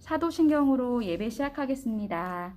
사도신경으로 예배 시작하겠습니다.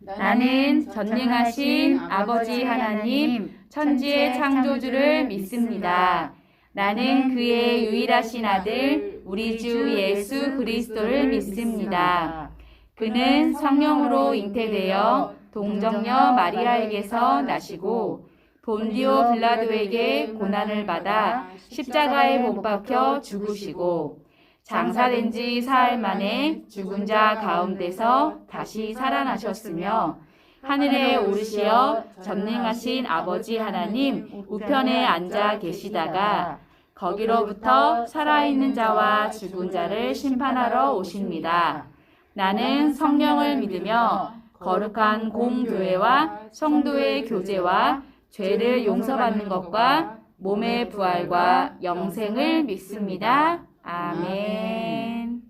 나는 전능하신 아버지 하나님, 천지의 창조주를 믿습니다. 나는 그의 유일하신 아들, 우리 주 예수 그리스도를 믿습니다. 그는 성령으로 잉태되어 동정녀 마리아에게서 나시고 본디오 빌라도에게 고난을 받아 십자가에 못 박혀 죽으시고 장사된 지 사흘 만에 죽은 자 가운데서 다시 살아나셨으며 하늘에 오르시어 전능하신 아버지 하나님 우편에 앉아 계시다가 거기로부터 살아있는 자와 죽은 자를 심판하러 오십니다. 나는 성령을 믿으며 거룩한 공교회와 성도의 교제와 죄를 용서받는 것과 몸의 부활과 영생을 믿습니다. 아멘.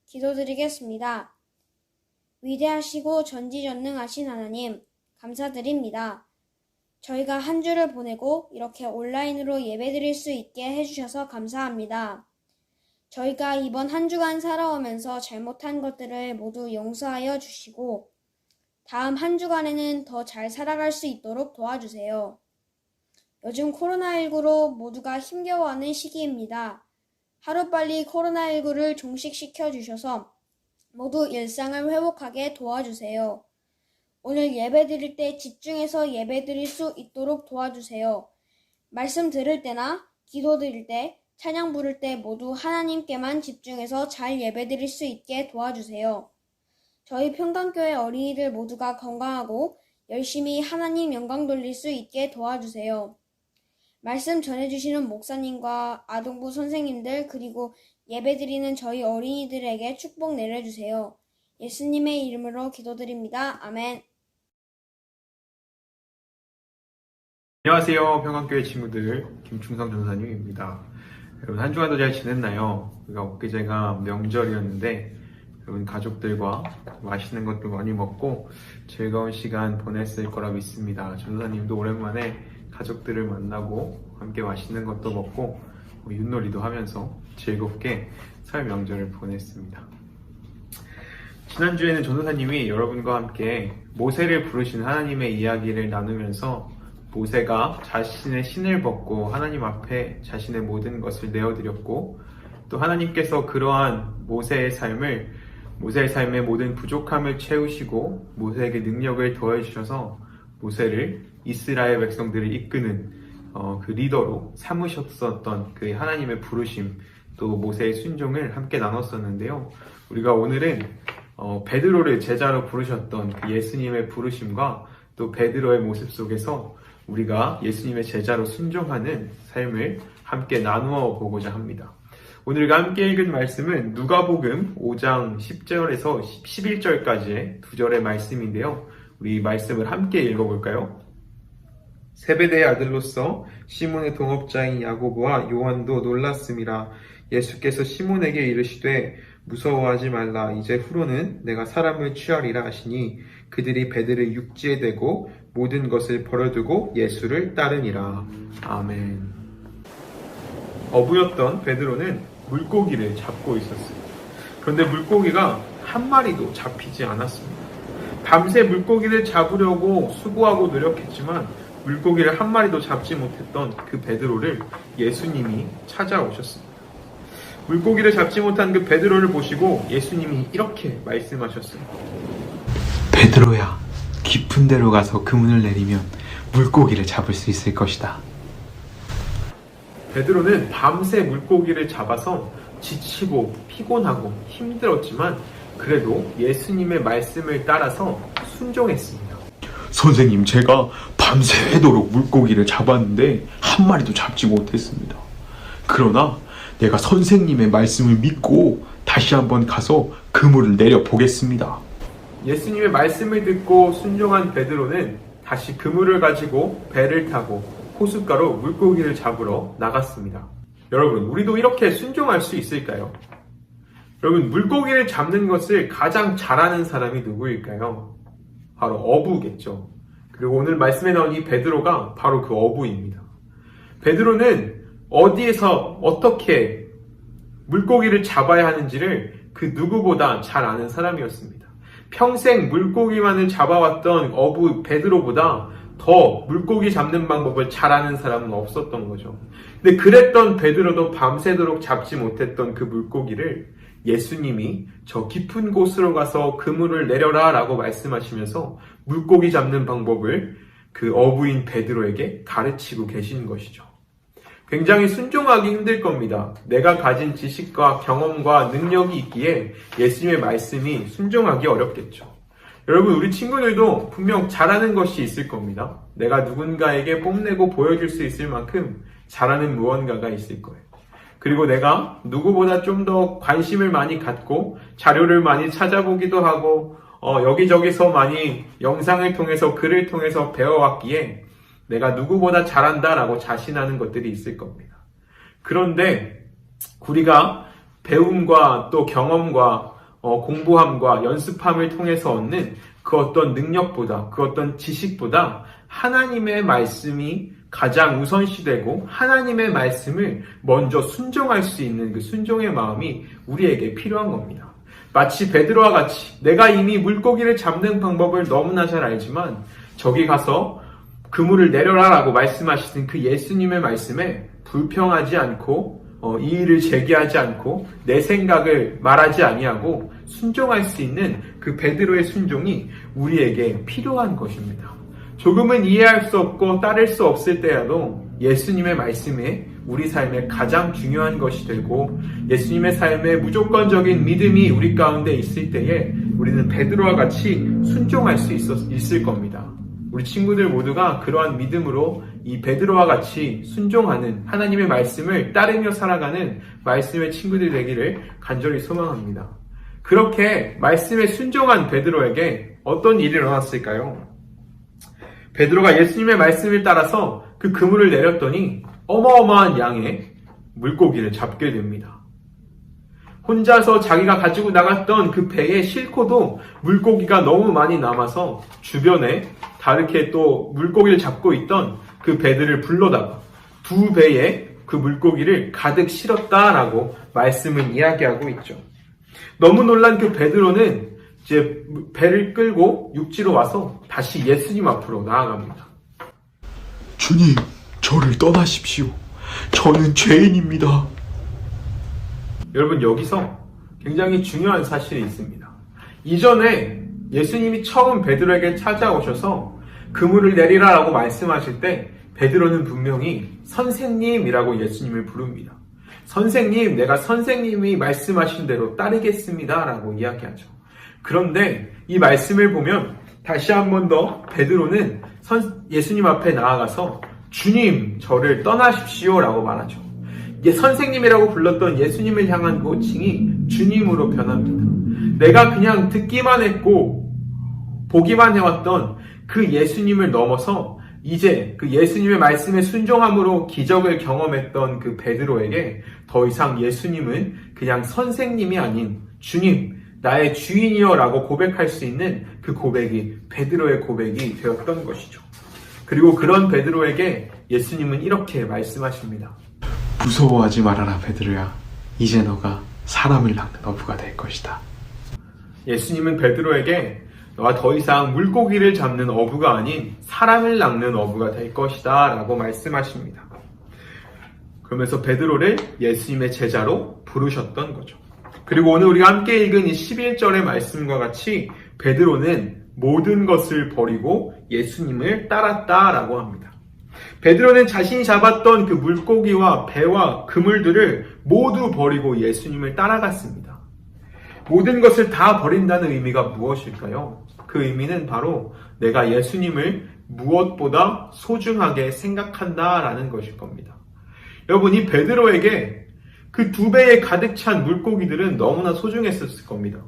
기도드리겠습니다. 위대하시고 전지전능하신 하나님, 감사드립니다. 저희가 한 주를 보내고 이렇게 온라인으로 예배드릴 수 있게 해주셔서 감사합니다. 저희가 이번 한 주간 살아오면서 잘못한 것들을 모두 용서하여 주시고 다음 한 주간에는 더 잘 살아갈 수 있도록 도와주세요. 요즘 코로나19로 모두가 힘겨워하는 시기입니다. 하루빨리 코로나19를 종식시켜 주셔서 모두 일상을 회복하게 도와주세요. 오늘 예배드릴 때 집중해서 예배드릴 수 있도록 도와주세요. 말씀 들을 때나 기도 드릴 때, 찬양 부를 때 모두 하나님께만 집중해서 잘 예배드릴 수 있게 도와주세요. 저희 평강교회 어린이들 모두가 건강하고 열심히 하나님 영광 돌릴 수 있게 도와주세요. 말씀 전해주시는 목사님과 아동부 선생님들 그리고 예배드리는 저희 어린이들에게 축복 내려주세요. 예수님의 이름으로 기도드립니다. 아멘. 안녕하세요. 평강교회 친구들 김충성 전사님입니다. 여러분 한 주간도 잘 지냈나요? 엊그제가 명절이었는데 여러분 가족들과 맛있는 것도 많이 먹고 즐거운 시간 보냈을 거라 믿습니다. 전사님도 오랜만에 가족들을 만나고 함께 맛있는 것도 먹고 윷놀이도 하면서 즐겁게 설 명절을 보냈습니다. 지난주에는 전도사님이 여러분과 함께 모세를 부르신 하나님의 이야기를 나누면서 모세가 자신의 신을 벗고 하나님 앞에 자신의 모든 것을 내어드렸고 또 하나님께서 그러한 모세의 삶의 모든 부족함을 채우시고 모세에게 능력을 더해주셔서 모세를 이스라엘 백성들을 이끄는 그 리더로 삼으셨었던 그 하나님의 부르심 또 모세의 순종을 함께 나눴었는데요. 우리가 오늘은 베드로를 제자로 부르셨던 그 예수님의 부르심과 또 베드로의 모습 속에서 우리가 예수님의 제자로 순종하는 삶을 함께 나누어 보고자 합니다. 오늘 우리가 함께 읽은 말씀은 누가복음 5장 10절에서 11절까지의 2절의 말씀인데요. 우리 말씀을 함께 읽어볼까요? 세베대의 아들로서 시몬의 동업자인 야고보와 요한도 놀랐음이라. 예수께서 시몬에게 이르시되 무서워하지 말라. 이제 후로는 내가 사람을 취하리라 하시니 그들이 베드를 육지에 대고 모든 것을 버려두고 예수를 따르니라. 아멘. 어부였던 베드로는 물고기를 잡고 있었어요. 그런데 물고기가 한 마리도 잡히지 않았습니다. 밤새 물고기를 잡으려고 수고하고 노력했지만 물고기를 한 마리도 잡지 못했던 그 베드로를 예수님이 찾아오셨습니다. 물고기를 잡지 못한 그 베드로를 보시고 예수님이 이렇게 말씀하셨어요. 베드로야, 깊은 데로 가서 그물을 내리면 물고기를 잡을 수 있을 것이다. 베드로는 밤새 물고기를 잡아서 지치고 피곤하고 힘들었지만 그래도 예수님의 말씀을 따라서 순종했습니다. 선생님, 제가 밤새도록 물고기를 잡았는데 한 마리도 잡지 못했습니다. 그러나 내가 선생님의 말씀을 믿고 다시 한번 가서 그물을 내려보겠습니다. 예수님의 말씀을 듣고 순종한 베드로는 다시 그물을 가지고 배를 타고 호숫가로 물고기를 잡으러 나갔습니다. 여러분, 우리도 이렇게 순종할 수 있을까요? 여러분, 물고기를 잡는 것을 가장 잘하는 사람이 누구일까요? 바로 어부겠죠. 그리고 오늘 말씀에 나온 이 베드로가 바로 그 어부입니다. 베드로는 어디에서 어떻게 물고기를 잡아야 하는지를 그 누구보다 잘 아는 사람이었습니다. 평생 물고기만을 잡아왔던 어부 베드로보다 더 물고기 잡는 방법을 잘 아는 사람은 없었던 거죠. 근데 그랬던 베드로도 밤새도록 잡지 못했던 그 물고기를 예수님이 저 깊은 곳으로 가서 그물을 내려라 라고 말씀하시면서 물고기 잡는 방법을 그 어부인 베드로에게 가르치고 계신 것이죠. 굉장히 순종하기 힘들 겁니다. 내가 가진 지식과 경험과 능력이 있기에 예수님의 말씀이 순종하기 어렵겠죠. 여러분, 우리 친구들도 분명 잘하는 것이 있을 겁니다. 내가 누군가에게 뽐내고 보여줄 수 있을 만큼 잘하는 무언가가 있을 거예요. 그리고 내가 누구보다 좀 더 관심을 많이 갖고 자료를 많이 찾아보기도 하고 여기저기서 많이 영상을 통해서 글을 통해서 배워왔기에 내가 누구보다 잘한다라고 자신하는 것들이 있을 겁니다. 그런데 우리가 배움과 또 경험과 공부함과 연습함을 통해서 얻는 그 어떤 능력보다, 그 어떤 지식보다 하나님의 말씀이 가장 우선시되고 하나님의 말씀을 먼저 순종할 수 있는 그 순종의 마음이 우리에게 필요한 겁니다. 마치 베드로와 같이 내가 이미 물고기를 잡는 방법을 너무나 잘 알지만 저기 가서 그물을 내려라 라고 말씀하시는 그 예수님의 말씀에 불평하지 않고 이의를 제기하지 않고 내 생각을 말하지 아니하고 순종할 수 있는 그 베드로의 순종이 우리에게 필요한 것입니다. 조금은 이해할 수 없고 따를 수 없을 때라도 예수님의 말씀에 우리 삶에 가장 중요한 것이 되고 예수님의 삶에 무조건적인 믿음이 우리 가운데 있을 때에 우리는 베드로와 같이 순종할 수 있을 겁니다. 우리 친구들 모두가 그러한 믿음으로 이 베드로와 같이 순종하는 하나님의 말씀을 따르며 살아가는 말씀의 친구들 되기를 간절히 소망합니다. 그렇게 말씀에 순종한 베드로에게 어떤 일이 일어났을까요? 베드로가 예수님의 말씀을 따라서 그 그물을 내렸더니 어마어마한 양의 물고기를 잡게 됩니다. 혼자서 자기가 가지고 나갔던 그 배에 싣고도 물고기가 너무 많이 남아서 주변에 다르게 또 물고기를 잡고 있던 그 배들을 불러다가 두 배에 그 물고기를 가득 실었다라고 말씀은 이야기하고 있죠. 너무 놀란 그 베드로는 이제 배를 끌고 육지로 와서 다시 예수님 앞으로 나아갑니다. 주님, 저를 떠나십시오. 저는 죄인입니다. 여러분, 여기서 굉장히 중요한 사실이 있습니다. 이전에 예수님이 처음 베드로에게 찾아오셔서 그물을 내리라라고 말씀하실 때 베드로는 분명히 선생님이라고 예수님을 부릅니다. 선생님, 내가 선생님이 말씀하신 대로 따르겠습니다 라고 이야기하죠. 그런데 이 말씀을 보면 다시 한 번 더 베드로는 예수님 앞에 나아가서 주님, 저를 떠나십시오 라고 말하죠. 선생님이라고 불렀던 예수님을 향한 호칭이 주님으로 변합니다. 내가 그냥 듣기만 했고 보기만 해왔던 그 예수님을 넘어서 이제 그 예수님의 말씀에 순종함으로 기적을 경험했던 그 베드로에게 더 이상 예수님은 그냥 선생님이 아닌 주님, 나의 주인이여 라고 고백할 수 있는 그 고백이 베드로의 고백이 되었던 것이죠. 그리고 그런 베드로에게 예수님은 이렇게 말씀하십니다. 무서워하지 말아라, 베드로야. 이제 너가 사람을 낚는 어부가 될 것이다. 예수님은 베드로에게 너가 더 이상 물고기를 잡는 어부가 아닌 사람을 낚는 어부가 될 것이다 라고 말씀하십니다. 그러면서 베드로를 예수님의 제자로 부르셨던 거죠. 그리고 오늘 우리가 함께 읽은 이 11절의 말씀과 같이 베드로는 모든 것을 버리고 예수님을 따랐다라고 합니다. 베드로는 자신이 잡았던 그 물고기와 배와 그물들을 모두 버리고 예수님을 따라갔습니다. 모든 것을 다 버린다는 의미가 무엇일까요? 그 의미는 바로 내가 예수님을 무엇보다 소중하게 생각한다라는 것일 겁니다. 여러분, 이 베드로에게 그 두 배에 가득 찬 물고기들은 너무나 소중했었을 겁니다.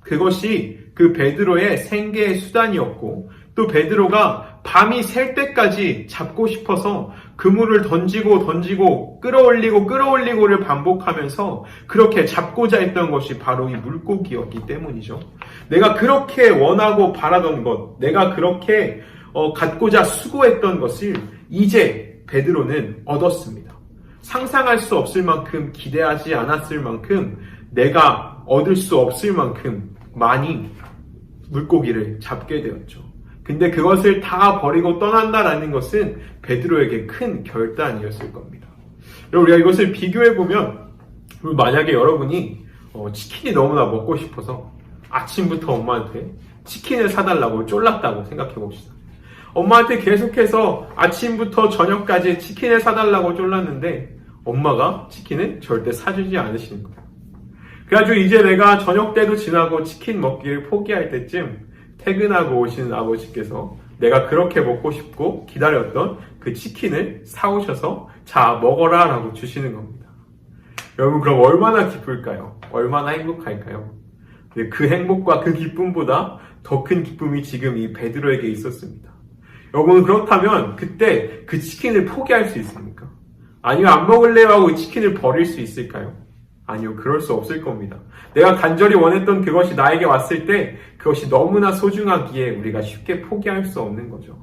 그것이 그 베드로의 생계의 수단이었고 또 베드로가 밤이 샐 때까지 잡고 싶어서 그물을 던지고 끌어올리고를 반복하면서 그렇게 잡고자 했던 것이 바로 이 물고기였기 때문이죠. 내가 그렇게 원하고 바라던 것, 내가 그렇게 갖고자 수고했던 것을 이제 베드로는 얻었습니다. 상상할 수 없을 만큼, 기대하지 않았을 만큼, 내가 얻을 수 없을 만큼 많이 물고기를 잡게 되었죠. 근데 그것을 다 버리고 떠난다라는 것은 베드로에게 큰 결단이었을 겁니다. 우리가 이것을 비교해보면, 만약에 여러분이 치킨이 너무나 먹고 싶어서 아침부터 엄마한테 치킨을 사달라고 쫄랐다고 생각해봅시다. 엄마한테 계속해서 아침부터 저녁까지 치킨을 사달라고 쫄랐는데 엄마가 치킨을 절대 사주지 않으시는 거예요. 그래가지고 이제 내가 저녁 때도 지나고 치킨 먹기를 포기할 때쯤 퇴근하고 오시는 아버지께서 내가 그렇게 먹고 싶고 기다렸던 그 치킨을 사오셔서 자 먹어라 라고 주시는 겁니다. 여러분 그럼 얼마나 기쁠까요? 얼마나 행복할까요? 그 행복과 그 기쁨보다 더 큰 기쁨이 지금 이 베드로에게 있었습니다. 여러분 그렇다면 그때 그 치킨을 포기할 수 있습니까? 아니면 안 먹을래요 하고 치킨을 버릴 수 있을까요? 아니요, 그럴 수 없을 겁니다. 내가 간절히 원했던 그것이 나에게 왔을 때 그것이 너무나 소중하기에 우리가 쉽게 포기할 수 없는 거죠.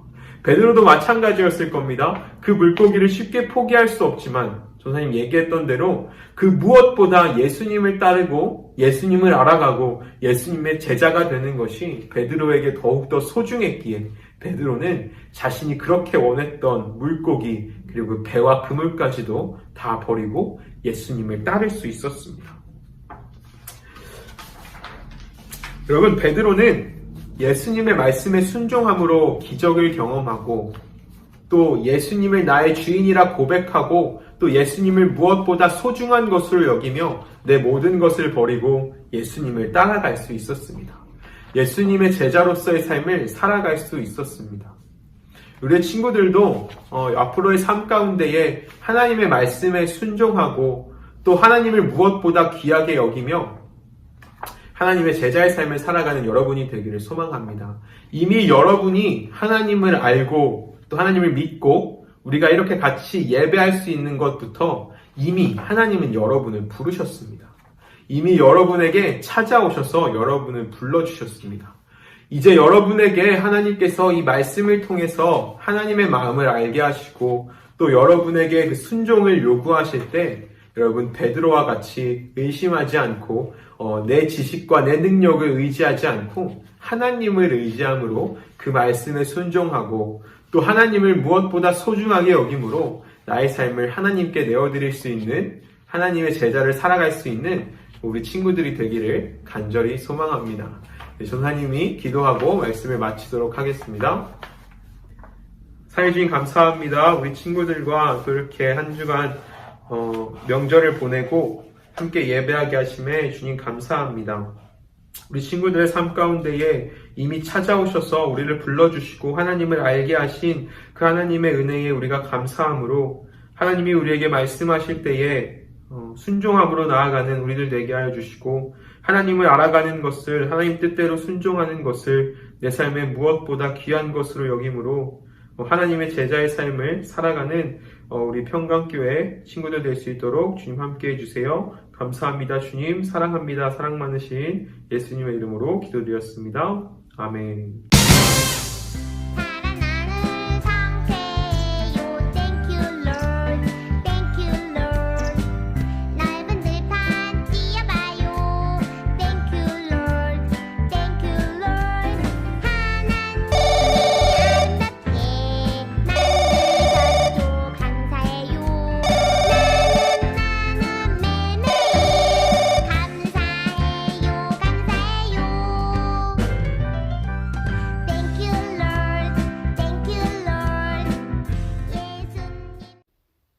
베드로도 마찬가지였을 겁니다. 그 물고기를 쉽게 포기할 수 없지만 전사님 얘기했던 대로 그 무엇보다 예수님을 따르고 예수님을 알아가고 예수님의 제자가 되는 것이 베드로에게 더욱더 소중했기에 베드로는 자신이 그렇게 원했던 물고기 그리고 배와 그물까지도 다 버리고 예수님을 따를 수 있었습니다. 여러분 베드로는 예수님의 말씀에 순종함으로 기적을 경험하고 또 예수님을 나의 주인이라 고백하고 또 예수님을 무엇보다 소중한 것으로 여기며 내 모든 것을 버리고 예수님을 따라갈 수 있었습니다. 예수님의 제자로서의 삶을 살아갈 수 있었습니다. 우리의 친구들도 앞으로의 삶 가운데에 하나님의 말씀에 순종하고 또 하나님을 무엇보다 귀하게 여기며 하나님의 제자의 삶을 살아가는 여러분이 되기를 소망합니다. 이미 여러분이 하나님을 알고 또 하나님을 믿고 우리가 이렇게 같이 예배할 수 있는 것부터 이미 하나님은 여러분을 부르셨습니다. 이미 여러분에게 찾아오셔서 여러분을 불러주셨습니다. 이제 여러분에게 하나님께서 이 말씀을 통해서 하나님의 마음을 알게 하시고 또 여러분에게 그 순종을 요구하실 때 여러분 베드로와 같이 의심하지 않고 내 지식과 내 능력을 의지하지 않고 하나님을 의지함으로 그 말씀에 순종하고 또 하나님을 무엇보다 소중하게 여김으로 나의 삶을 하나님께 내어드릴 수 있는 하나님의 제자를 살아갈 수 있는 우리 친구들이 되기를 간절히 소망합니다. 전사님이 기도하고 말씀을 마치도록 하겠습니다. 사회주인 감사합니다. 우리 친구들과 또 이렇게 한 주간 명절을 보내고 함께 예배하게 하심에 주님 감사합니다. 우리 친구들의 삶 가운데에 이미 찾아오셔서 우리를 불러주시고 하나님을 알게 하신 그 하나님의 은혜에 우리가 감사함으로 하나님이 우리에게 말씀하실 때에 순종함으로 나아가는 우리들 되게 하여 주시고 하나님을 알아가는 것을 하나님 뜻대로 순종하는 것을 내 삶의 무엇보다 귀한 것으로 여김으로 하나님의 제자의 삶을 살아가는 우리 평강교회 친구들 될 수 있도록 주님 함께 해주세요. 감사합니다. 주님 사랑합니다. 사랑 많으신 예수님의 이름으로 기도드렸습니다. 아멘.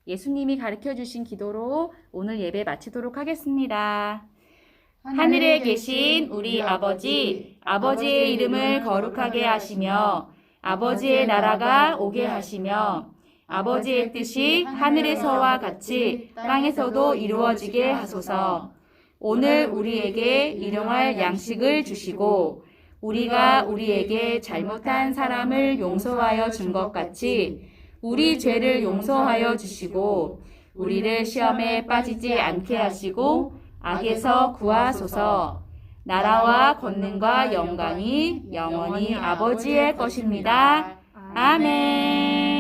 예수님이 가르쳐주신 기도로 오늘 예배 마치도록 하겠습니다. 하늘에 계신 우리 아버지, 아버지의 이름을 거룩하게 하시며 아버지의 나라가 오게 하시며 아버지의 뜻이 하늘에서와 같이 땅에서도 이루어지게 하소서. 오늘 우리에게 일용할 양식을 주시고 우리가 우리에게 잘못한 사람을 용서하여 준 것 같이 우리 죄를 용서하여 주시고 우리를 시험에 빠지지 않게 하시고 악에서 구하소서. 나라와 권능과 영광이 영원히 아버지의 것입니다. 아멘.